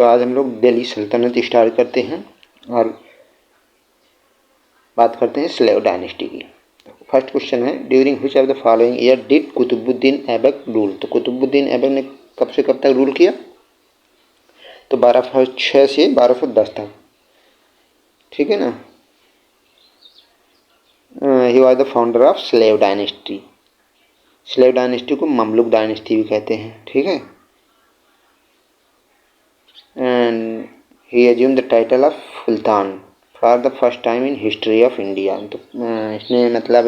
तो आज हम लोग दिल्ली सल्तनत स्टार्ट करते हैं और बात करते हैं स्लेव डायनेस्टी की। फर्स्ट क्वेश्चन है, during which of the following year did Qutubuddin Aibak rule. तो कुतुबुद्दीन ऐबक ने कब से कब तक रूल किया? तो 1206 से 1210 तक, ठीक है ना। He was the founder of slave dynasty. Slave dynasty को ममलुक डायनेस्टी भी कहते हैं, ठीक है। And he assume the title of sultan for the first time in history of India. तो इसने मतलब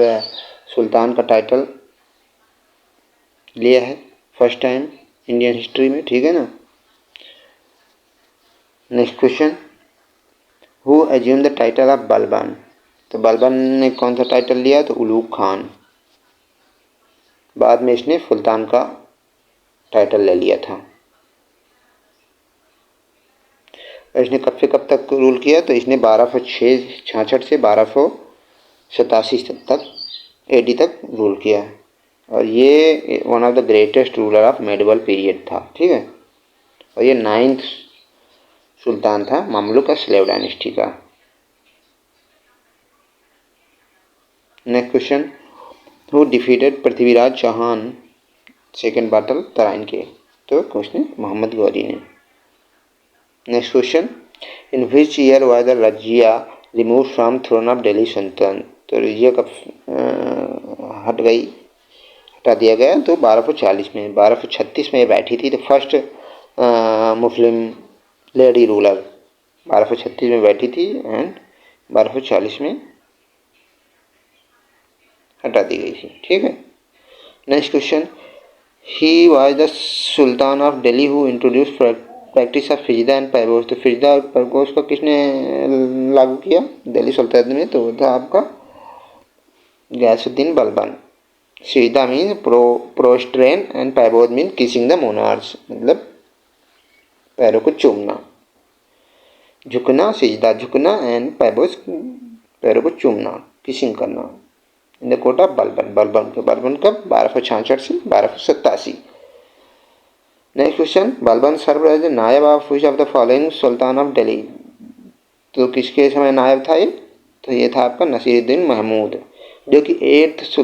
सुल्तान का टाइटल लिया है फर्स्ट टाइम इंडियन हिस्ट्री में, ठीक है ना। Next question, who assume the title of Balban. तो बलबन ने कौन सा टाइटल लिया? तो उलूग खान। बाद में इसने सुल्तान का टाइटल ले लिया था। इसने कब से कब तक रूल किया? तो इसने 1266 से 1287 तक एडी तक रूल किया और ये one of the greatest ruler of medieval period था, ठीक है। और ये 9th सुल्तान था ममलुक का स्लेव डायनेस्टी का। Next question, who defeated Prithviraj Chauhan second battle Tarain के। तो क्वेश्चन मोहम्मद गौरी ने। Next question, in which year was the Razia remove from throne of Delhi sultan. तो रजिया कब हटा दिया गया? तो 1240 में। 1236 में ये बैठी थी, तो फर्स्ट मुस्लिम लेडी रूलर 1236 में बैठी थी एंड 1240 में हटा दी गई थी, ठीक है। Next question, he was the sultan of Delhi who introduce practice of sijda and paibos. तो फिजदा और पैगोज को किसने लागू किया दिल्ली सल्तनत में? तो था आपका Ghiyasuddin Balban. Sijda mean prostration and paibos mean kissing the monarch, मतलब पैरों को चूमना, झुकना, सिजदा झुकना एंड पैगोज पैरों को चूमना, किसिंग करना। In the court of Balban. Balban कब? 1266 से 1287। Next question, Balban serve as naib of which of the following sultan of Delhi. तो किसके समय नायब था ये? तो ये था आपका नसीरुद्दीन महमूद, जो कि 8th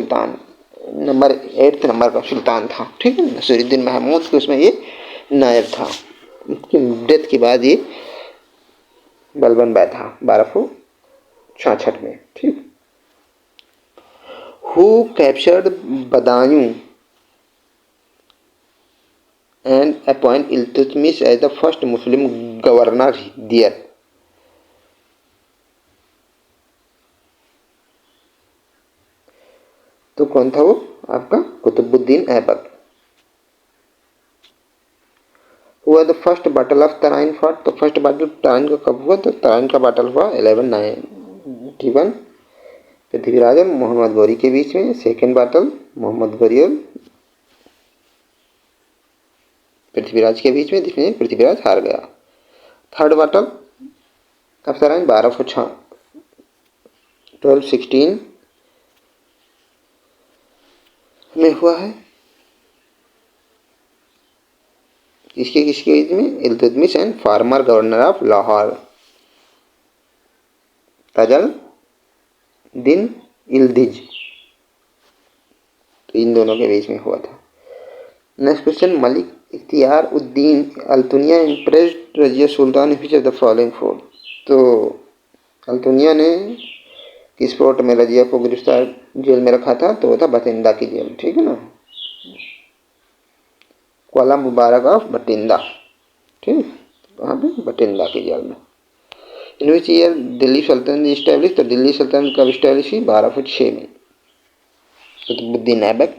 नंबर का सुल्तान था, ठीक है। नसीरुद्दीन महमूद के उसमें ये नायब था। इसकी डेथ के बाद ये बलबन बैठा 1266 में, ठीक। Who captured Badaun and appoint Iltutmish as the first Muslim governor there। तो कौन था वो? आपका कुतुबुद्दीन ऐबक। हुआ the first battle of Tarain fought. तो फर्स्ट बैटल तराइन का कब हुआ? तो तराइन का बैटल हुआ 1191 पृथ्वीराज और मोहम्मद गौरी के बीच में। सेकेंड बैटल मोहम्मद गौरी और पृथ्वीराज के बीच में, जिसमें पृथ्वीराज हार गया। थर्ड बैटल कब तराइन? 1216 में हुआ है। किसके बीच में? Iltutmish and former governor of Lahore Tajuddin Yildiz. तो इन दोनों के बीच में हुआ था। Next question, Malik Ikhtiyaruddin Altunia impressed Razia Sultan which of the following four. तो अल्तुनिया ने किस फोर्ट में रजिया को गिरफ्तार जेल में रखा था? तो वो था बठिंडा की जेल, ठीक है ना। क्वाला मुबारक ऑफ बठिंडा, ठीक, वहाँ पे बठिंडा की जेल में। इन विच ईयर दिल्ली सल्तनत इस्टेब्लिश। तो दिल्ली सल्तनत कब इस्टेब्लिश हुई? 1206 में। कुतुबुद्दीन ऐबक,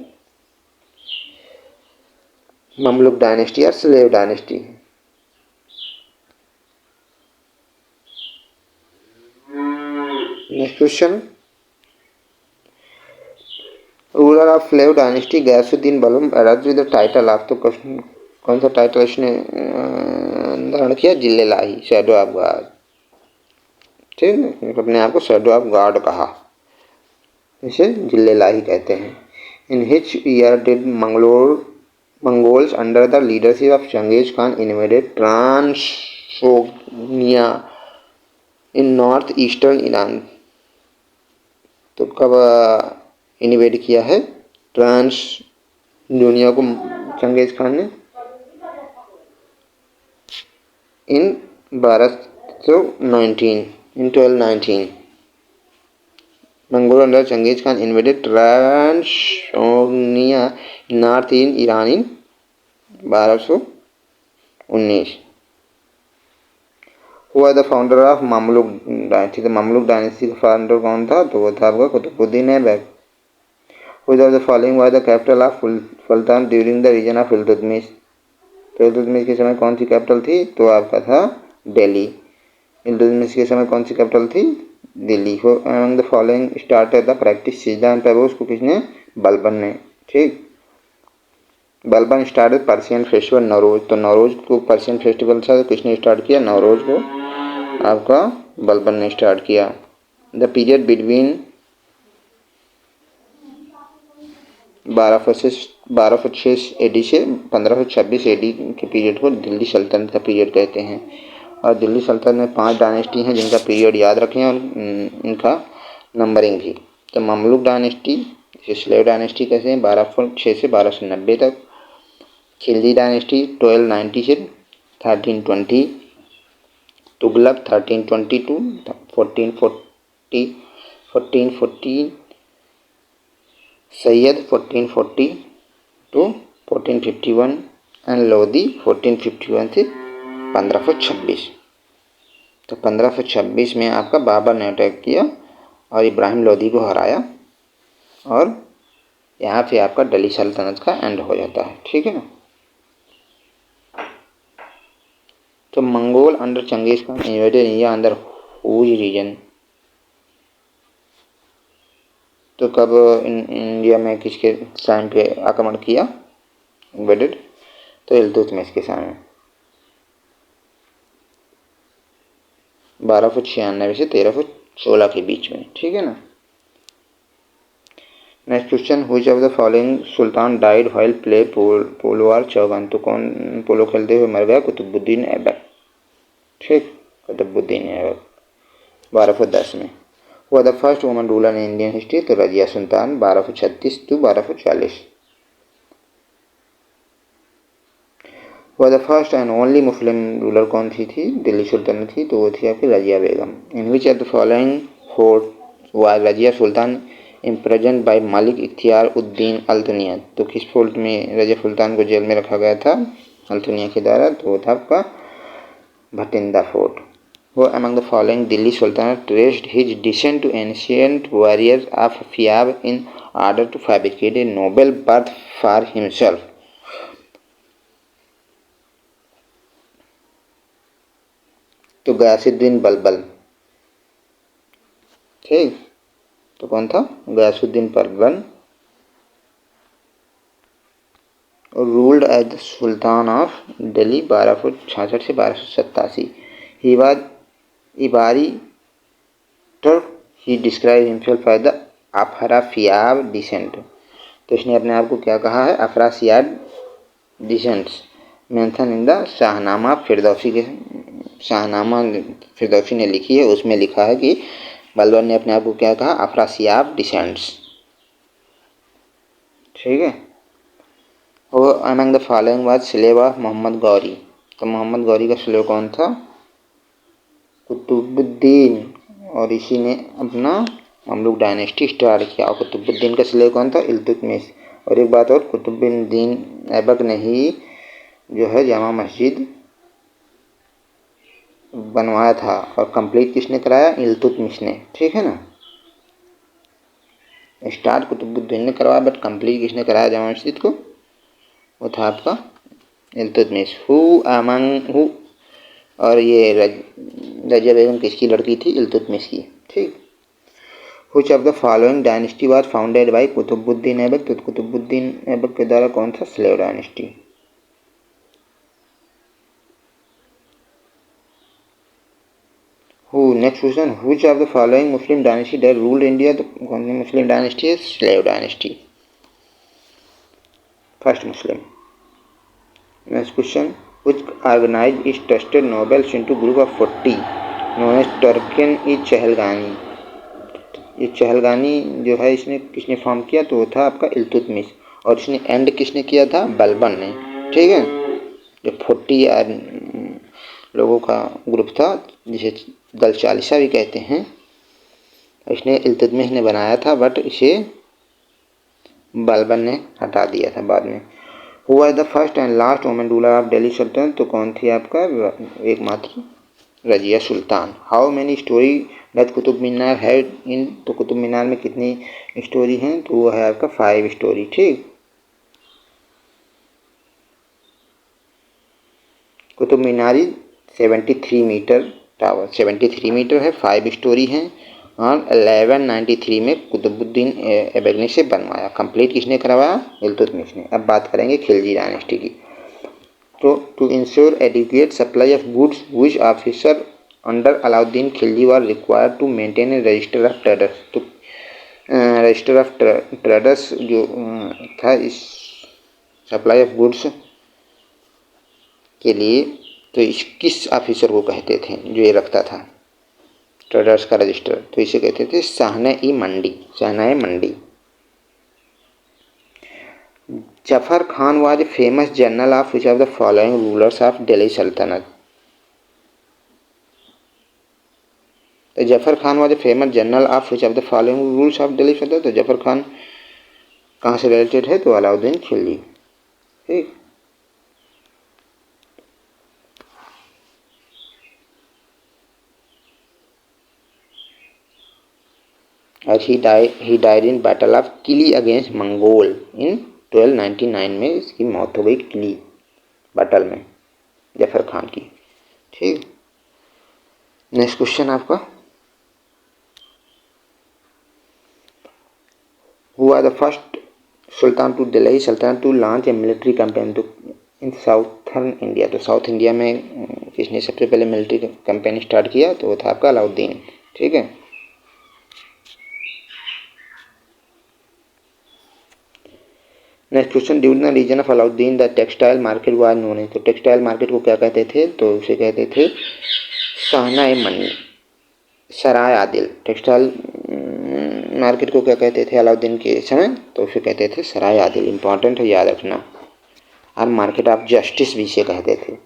ममलुक डायनेस्टी और slave dynasty. Next question, ruler of slave dynasty Ghiyasuddin Balban arrived with the title of. तो कौन सा टाइटल इसने धारण किया? जिल्ले-लाही, शैडो ऑफ गॉड, ठीक है। अपने आप को शैडो ऑफ गॉड कहा, इसे जिल्ले-लाही कहते हैं। In which year did Mongols under the leadership of Genghis Khan invaded Trans शोगनिया इन नॉर्थ ईस्टर्न ईरान। तो कब इन्वेड किया है ट्रांस दुनिया को चंगेज खान ने? In 1219 in 1219 Mongol under Genghis Khan invaded Transoxiana north in Iran in 1219। Who was the founder of Mamluk dynasty. तो मामलुक डायनेस्टी का फाउंडर कौन था? तो वो था आपका Qutubuddin Aibak. Which of the following was the capital of sultan during the reign of Iltutmish. तो इल्तुतमिश के समय कौन सी कैपिटल थी? तो आपका था दिल्ली। इल्तुतमिश के समय कौन सी कैपिटल थी? Delhi. Who among the following started the practice sijda and paibos को किसने? बलबन ने। ठीक, Balban started Persian festival Navroz. तो नवरोज को पर्शियन फेस्टिवल था, किसने स्टार्ट किया? नवरोज को आपका बलबन ने स्टार्ट किया। द पीरियड बिटवीन 1206 एडी से 1526 एडी के पीरियड को दिल्ली सल्तनत का पीरियड कहते हैं। और दिल्ली सल्तनत में 5 डायनेस्टी हैं जिनका पीरियड याद रखें और इनका नंबरिंग भी। तो ममलुक डायनेस्टी, स्लेव डायनेस्टी कैसे हैं? 1206 से 1290 तक। खिलजी डायनेस्टी 1290 से 1320। तुगलक 1322 1440 सैयद 1440 टू 1451 एंड लोधी 1451 से 1526। तो 1526 में आपका बाबर ने अटैक किया और इब्राहिम लोधी को हराया और यहाँ पे आपका दिल्ली सल्तनत का एंड हो जाता है। ठीक है ना। तो Mongol under Genghis Khan invaded India under whose reign. तो कब इंडिया में किसके टाइम पे आक्रमण किया इन्वेडेड? तो इल्तुतमिश के समय 1296 से 1316 के बीच में। ठीक है ना। Next question, which of the following sultan died while play polo और चौगन। तो कौन पोलो खेलते हुए मर गया? कुतुबुद्दीन ऐबक। ठीक, कुतुबुद्दीन ऐबक 1210 में। हुआ the first woman ruler in Indian history. तो रजिया सुल्तान 1236 टू 1240। हुआ the first and only Muslim ruler कौन सी थी? दिल्ली सुल्तानत थी, तो वो थी आपकी Razia Begum. In which of the following fort was Razia Sultan imprisoned by Malik Ikhtiyaruddin Altunia. तो किस फोर्ट में रजिया सुल्तान को जेल में रखा गया था अल्तुनिया के द्वारा? तो वो था आपका भटिंडा फोर्ट। वो among the following Delhi Sultanate traced his descent to ancient warriors of Fiab in order to fabricate a noble birth for himself। तो गयासुद्दीन बलबल। ठीक, तो कौन था? Ghiyasuddin Balban. Ruled as the sultan of Delhi 1266 से 1287। He was Ilbari Turk. He describe himself as the Afrasiab descent. तो इसने अपने आप को क्या कहा है? Afrasiab descents mention in the Shahnama Firdausi के शाहनामा फिरदौसी ने लिखी है, उसमें लिखा है कि बलबन ने अपने आप को क्या कहा? Afrasiyab descendants. ठीक है। वो among the following was slave of Mohammad Ghori. तो मोहम्मद गौरी का स्लेव कौन था? कुतुबुद्दीन। और इसी ने अपना ममलुक डायनेस्टी स्टार्ट किया। और कुतुबुद्दीन का स्लेव कौन था? इल्तुतमिश। और एक बात और, कुतुबुद्दीन ऐबक ने ही जो है जामा मस्जिद बनवाया था और कंप्लीट किसने कराया? इल्तुतमिश ने। ठीक है ना। स्टार्ट कुतुबुद्दीन ने करवाया बट कंप्लीट किसने कराया जामा मस्जिद को? वो था आपका इल्तुतमिश। हु और ये रजिया बेगम किसकी लड़की थी? इल्तुतमिश की। ठीक। Which of the following dynasty was founded by Qutubuddin Aibak. तो कुतुबुद्दीन ऐबक के द्वारा कौन था? Slave dynasty. Next question, which of the following Muslim dynasty that ruled India. तो कौन सी मुस्लिम डायनेस्टी है? Slave dynasty, first Muslim. Next question, which organized its trusted nobles into group of 40 known as Turken-i-चहलगानी। ये चहलगानी जो है इसने किसने form किया तो वो था आपका इल्तुतमिश, और इसने एंड किसने किया था, बलबन ने। ठीक है, जो 40 लोगों का ग्रुप था जिसे दल चालीसा भी कहते हैं, इसने इल्तुतमिश ने बनाया था, बट इसे बलबन ने हटा दिया था बाद में। Who was the first and last women ruler of Delhi सल्तनत, तो कौन थी आपका एकमात्र Razia Sultan. How many story does Qutub Minar had in, तो कुतुब मीनार में कितनी स्टोरी हैं, तो वो है आपका 5 स्टोरी। ठीक, कुतुब मीनारी 73 मीटर टावर, 73 मीटर है, 5 स्टोरी हैं, और 1193 में कुतुबुद्दीन ऐबक से बनवाया। कंप्लीट किसने करवाया, इल्तुतमिश ने। अब बात करेंगे खिलजी डायनेस्टी की। तो to ensure adequate supply of goods which officer under Alauddin Khilji were required to maintain a register of traders, तो रजिस्टर ऑफ ट्रेडर्स जो था इस सप्लाई ऑफ गुड्स के लिए, तो इस किस ऑफिसर को कहते थे जो ये रखता था ट्रेडर्स का रजिस्टर, तो इसे कहते थे शाहना-ए-मंडी, शाहना-ए-मंडी। Zafar Khan was famous general of which of the following rulers of Delhi सल्तनत, तो Zafar Khan was famous general of which of the following rules of Delhi सल्तनत, तो जफर खान कहाँ से रिलेटेड है, तो अलाउद्दीन खिलजी। ठीक, और he died in battle of Kili against Mongol इन 1299 में इसकी मौत हो गई किली बैटल में जफर खान की। ठीक, नेक्स्ट क्वेश्चन आपका, who the first sultan to Delhi सल्तनत to launch a military campaign to in southern India, तो साउथ इंडिया में किसने सबसे पहले मिलिट्री कैंपेन स्टार्ट किया, तो वो था आपका अलाउद्दीन। ठीक है, next question, during the reign of Alauddin the textile market was known as, तो टेक्सटाइल मार्केट को क्या कहते थे, तो उसे कहते थे शाहना-ए-मंडी, सराय आदिल। टेक्सटाइल मार्केट को क्या कहते थे अलाउद्दीन के समय, तो उसे कहते थे सराय आदिल। इंपॉर्टेंट है, याद रखना। और मार्केट ऑफ जस्टिस भी इसे कहते थे।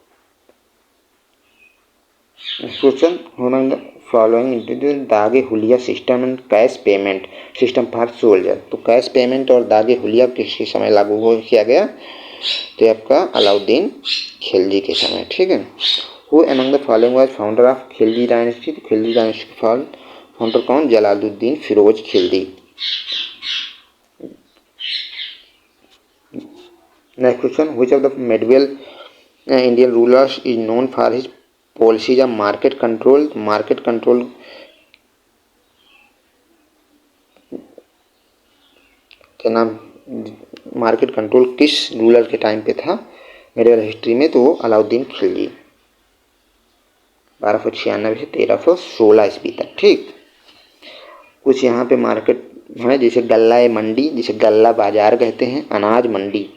क्वेश्चन, होना फॉलोइंग इंट्रोड्यूस दागे हुलिया system and cash payment system for soldier, तो कैश पेमेंट और दागे हुलिया किस समय लागू हो किया गया, तो आपका अलाउद्दीन खिलजी के समय। ठीक है, who among the following was founder of Khilji dynasty, तो खिलजी डायनेस्टी के फाउंडर कौन, Jalaluddin Firoz Khilji. Next question, which of the medieval Indian rulers is known for his policies of market control, market control के नाम, मार्केट कंट्रोल किस रूलर के time पे था medieval history में, तो वो अलाउद्दीन खिलजी, 1296 से 1316 ईस्वी तक। ठीक, कुछ यहाँ पे मार्केट है जैसे गल्ला-ए-मंडी, जिसे गल्ला बाजार कहते हैं, अनाज मंडी,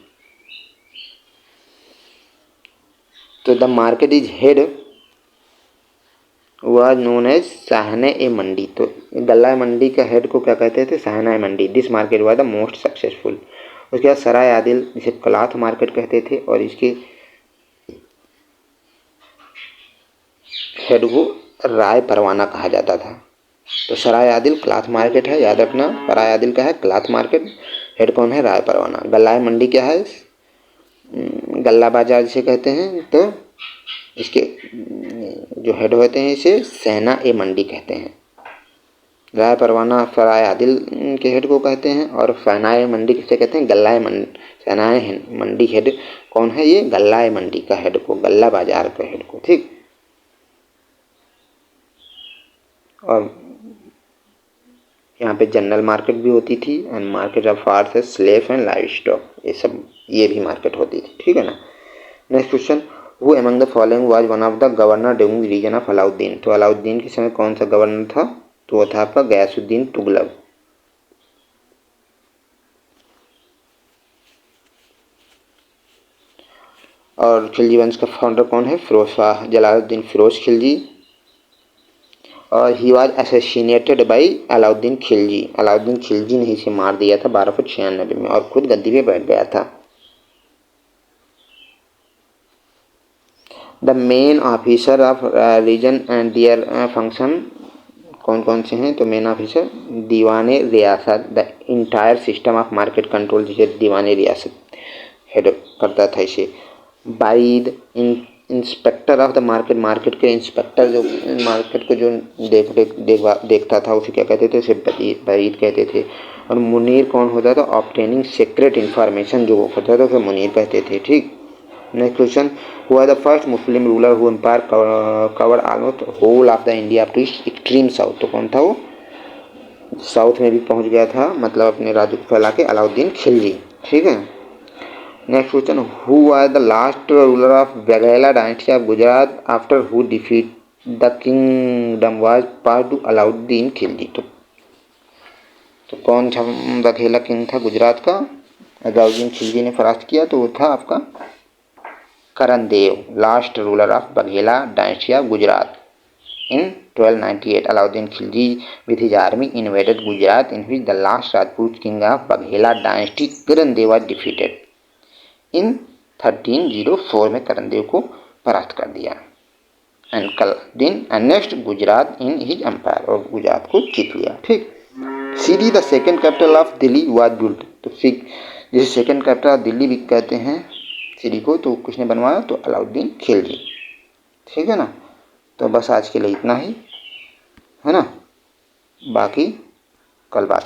तो the market is head was known as शाहना-ए-मंडी, तो गल्ला मंडी का हेड को क्या कहते थे, शाहना-ए-मंडी। This market was the most successful. उसके बाद सराय आदिल जिसे क्लॉथ मार्केट कहते थे, और इसके हेड को राय परवाना कहा जाता था। तो सराय आदिल क्लॉथ मार्केट है, याद रखना। सराय आदिल का है क्लॉथ मार्केट, हेड कौन है, राय परवाना। गल्ला-ए-मंडी क्या है, गल्ला बाजार जिसे कहते हैं, तो इसके जो हेड होते हैं इसे शाहना-ए-मंडी कहते हैं। राय परवाना सराय आदिल के हेड को कहते हैं, और शाहना-ए-मंडी किसे कहते हैं, गल्ला-ए-मंडी। शाहना-ए-मंडी हेड कौन है, ये गल्ला-ए-मंडी का हेड को, गल्ला बाजार का हेड को। ठीक, और यहाँ पे जनरल मार्केट भी होती थी, एंड मार्केट ऑफ आर्स है, स्लेव एंड लाइव स्टॉक, ये भी मार्केट होती थी। ठीक है ना। Next question, who among the following was one of the governor during reign of Alauddin, तो अलाउद्दीन के समय कौन सा गवर्नर था, तो वो था आपका गयासुद्दीन तुगलक। और खिलजी वंश का फाउंडर कौन है? फिरोज शाह, जलालुद्दीन फिरोज खिलजी। और he was assassinated by Alauddin Khilji. Alauddin Khilji ने इसे मार दिया था 1296 में और खुद गद्दी पे बैठ गया था। The main officer of reign and their function कौन कौन से हैं? तो मेन ऑफिसर दीवाने रियासत, the entire system of market control, जिसे दीवाने रियासत हेड करता था इसे। By the inspector of the market, market के इंस्पेक्टर जो मार्केट को जो देखता था उसे क्या कहते थे? उसे बरीद कहते थे। और मुनीर कौन होता था? ऑब्टेनिंग सीक्रेट इन्फॉर्मेशन जो वो करता था उसे मुनीर कहते थे। ठीक। नेक्स्ट क्वेश्चन, हुआ the first Muslim ruler who empire cover almost whole of the India up to extreme south. तो कौन था वो? साउथ में भी पहुंच गया था, मतलब अपने राज्य को फैला के, अलाउद्दीन खिलजी। ठीक है। Next question, who was the last ruler of Baghela dynasty of Gujarat after who defeat the kingdom was pass to Alauddin Khilji. तो कौन था बघेला किंग था गुजरात का? अलाउद्दीन खिलजी ने परास्त किया, तो वो था आपका Karan Dev, last ruler of Baghela dynasty of Gujarat. In 1298, Alauddin Khilji with his army invaded Gujarat, in which the last Rajput king of Baghela dynasty, Karan Dev, was defeated. In 1304 में करण देव को परास्त कर दिया। And Alauddin annexed Gujarat in his empire, और गुजरात को जीत लिया। ठीक। Siri the second capital of Delhi was built। तो जिसे सेकेंड कैपिटल ऑफ दिल्ली भी कहते हैं सीरी को, तो किसने बनवाया? तो अलाउद्दीन खिलजी। ठीक है ना। तो बस आज के लिए इतना ही है ना, बाकी कल बात।